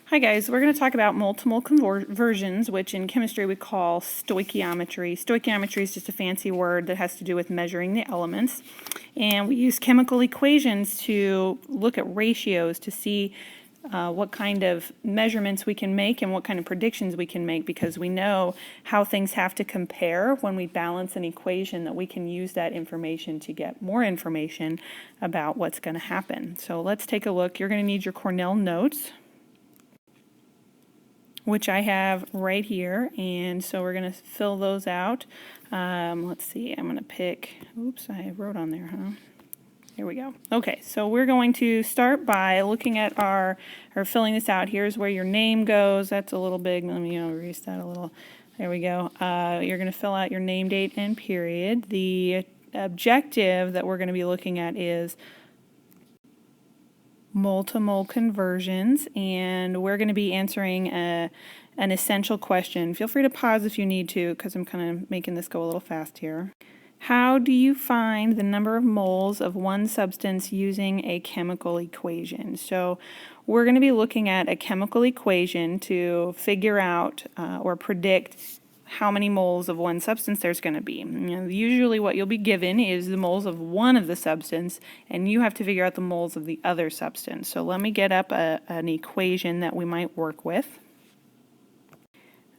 Hi guys, we're going to talk about multiple conversions, which in chemistry we call stoichiometry. Stoichiometry is just a fancy word that has to do with measuring the elements. And we use chemical equations to look at ratios to see what kind of measurements we can make and what kind of predictions we can make, because we know how things have to compare when we balance an equation, that we can use that information to get more information about what's going to happen. So let's take a look. You're going to need your Cornell notes, which I have right here, and so we're going to fill those out. Let's see, I'm going to pick, oops, I wrote on there, huh? Here we go. Okay, so we're going to start by looking at or filling this out. Here's where your name goes. That's a little big. Let me erase that a little. There we go. You're going to fill out your name, date, and period. The objective that we're going to be looking at is multimole conversions, and we're going to be answering an essential question. Feel free to pause if you need to, because I'm kind of making this go a little fast here. How do you find the number of moles of one substance using a chemical equation? So we're going to be looking at a chemical equation to figure out or predict how many moles of one substance there's going to be. Usually what you'll be given is the moles of one of the substance, and you have to figure out the moles of the other substance. So let me get up an equation that we might work with.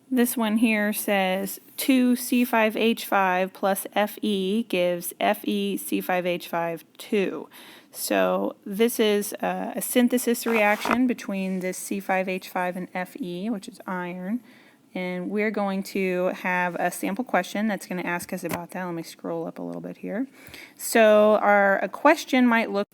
This one here says 2C5H5 plus Fe gives FeC5H5 2. So this is a synthesis reaction between this C5H5 and Fe, which is iron. And we're going to have a sample question that's going to ask us about that. Let me scroll up a little bit here. So a question might look,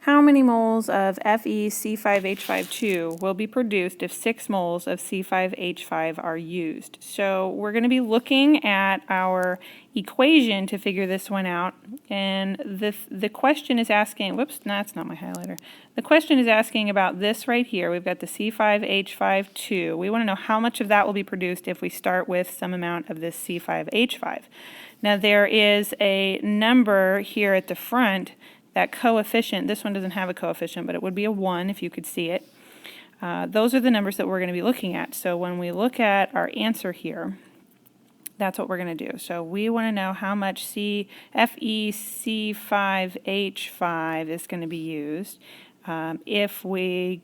how many moles of FeC5H52 will be produced if 6 moles of C5H5 are used? So we're going to be looking at our equation to figure this one out, and the question is asking, whoops, no, that's not my highlighter. The question is asking about this right here. We've got the C5H52. We want to know how much of that will be produced if we start with some amount of this C5H5. Now there is a number here at the front. That coefficient, this one doesn't have a coefficient, but it would be a 1 if you could see it. Those are the numbers that we're going to be looking at. So when we look at our answer here, that's what we're going to do. So we want to know how much FeC5H5 is going to be used. If we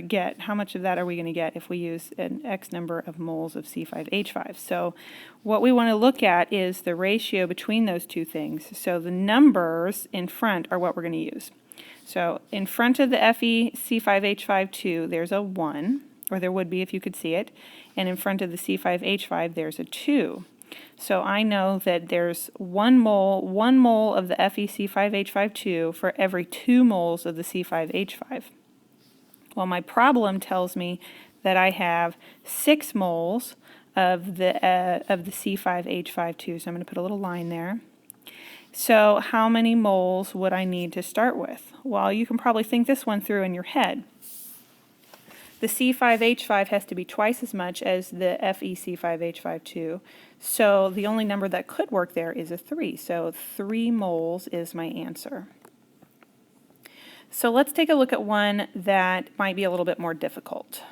get, how much of that are we going to get if we use an X number of moles of C5H5? So what we want to look at is the ratio between those two things. So the numbers in front are what we're going to use. So in front of the FeC5H52, there's a 1, or there would be if you could see it, and in front of the C5H5, there's a 2. So I know that there's 1 mole of the FeC5H52 for every 2 moles of the C5H5. Well, my problem tells me that I have 6 moles of the C5H52, so I'm going to put a little line there. So how many moles would I need to start with? Well, you can probably think this one through in your head. The C5H5 has to be twice as much as the FeC5H52, so the only number that could work there is a 3. So 3 moles is my answer. So let's take a look at one that might be a little bit more difficult.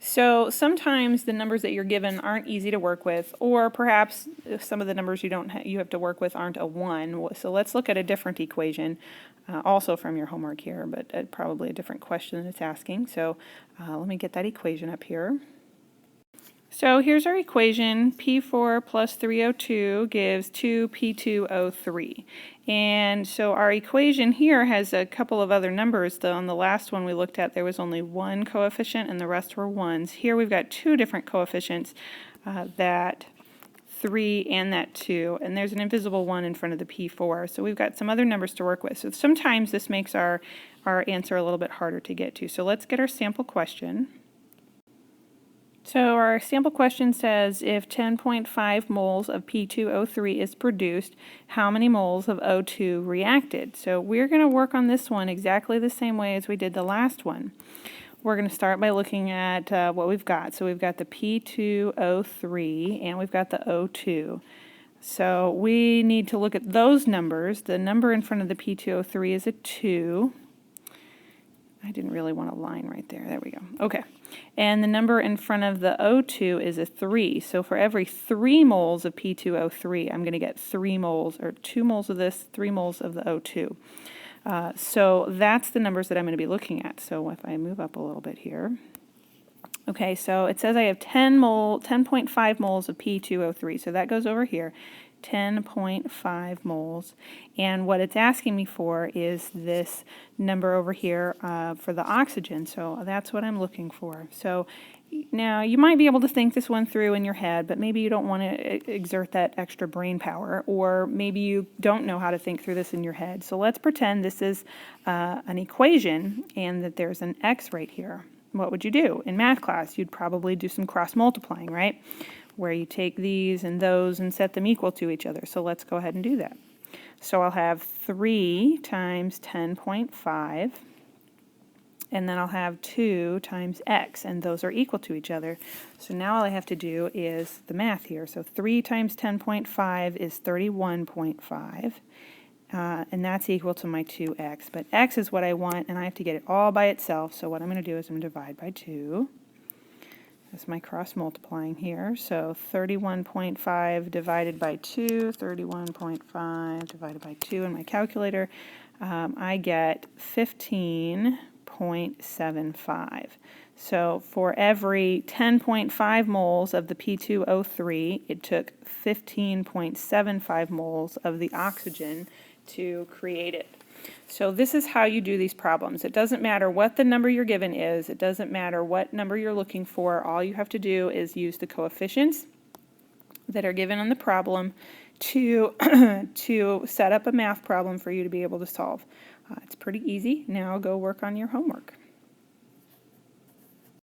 So sometimes the numbers that you're given aren't easy to work with, or perhaps some of the numbers you have to work with aren't a 1. So let's look at a different equation, also from your homework here, but probably a different question that it's asking. So let me get that equation up here. So here's our equation. P4 plus 3O2 gives 2P2O3. And so our equation here has a couple of other numbers. On the last one we looked at, there was only 1 coefficient and the rest were 1s. Here we've got 2 different coefficients, that 3 and that 2, and there's an invisible 1 in front of the P4. So we've got some other numbers to work with. So sometimes this makes our answer a little bit harder to get to. So let's get our sample question. So our sample question says, if 10.5 moles of P2O3 is produced, how many moles of O2 reacted? So we're going to work on this one exactly the same way as we did the last one. We're going to start by looking at what we've got. So we've got the P2O3 and we've got the O2. So we need to look at those numbers. The number in front of the P2O3 is a 2. I didn't really want a line right there. There we go. Okay. And the number in front of the O2 is a 3. So for every 3 moles of P2O3, I'm going to get 3 moles, or 2 moles of this, 3 moles of the O2. So that's the numbers that I'm going to be looking at. So if I move up a little bit here. Okay, so it says I have 10.5 moles of P2O3. So that goes over here. 10.5 moles, and what it's asking me for is this number over here for the oxygen, so that's what I'm looking for. So now you might be able to think this one through in your head, but maybe you don't want to exert that extra brain power, or maybe you don't know how to think through this in your head. So let's pretend this is an equation and that there's an x right here. What would you do? In math class, you'd probably do some cross multiplying, right? Where you take these and those and set them equal to each other. So let's go ahead and do that. So I'll have 3 times 10.5, and then I'll have 2 times x, and those are equal to each other. So now all I have to do is the math here. So 3 times 10.5 is 31.5, and that's equal to my 2x. But x is what I want, and I have to get it all by itself. So what I'm going to do is I'm going to divide by 2. That's my cross multiplying here. So 31.5 divided by 2, 31.5 divided by 2 in my calculator. I get 15.75. So for every 10.5 moles of the P2O3, it took 15.75 moles of the oxygen to create it. So this is how you do these problems. It doesn't matter what the number you're given is. It doesn't matter what number you're looking for. All you have to do is use the coefficients that are given on the problem to, to set up a math problem for you to be able to solve. It's pretty easy. Now go work on your homework.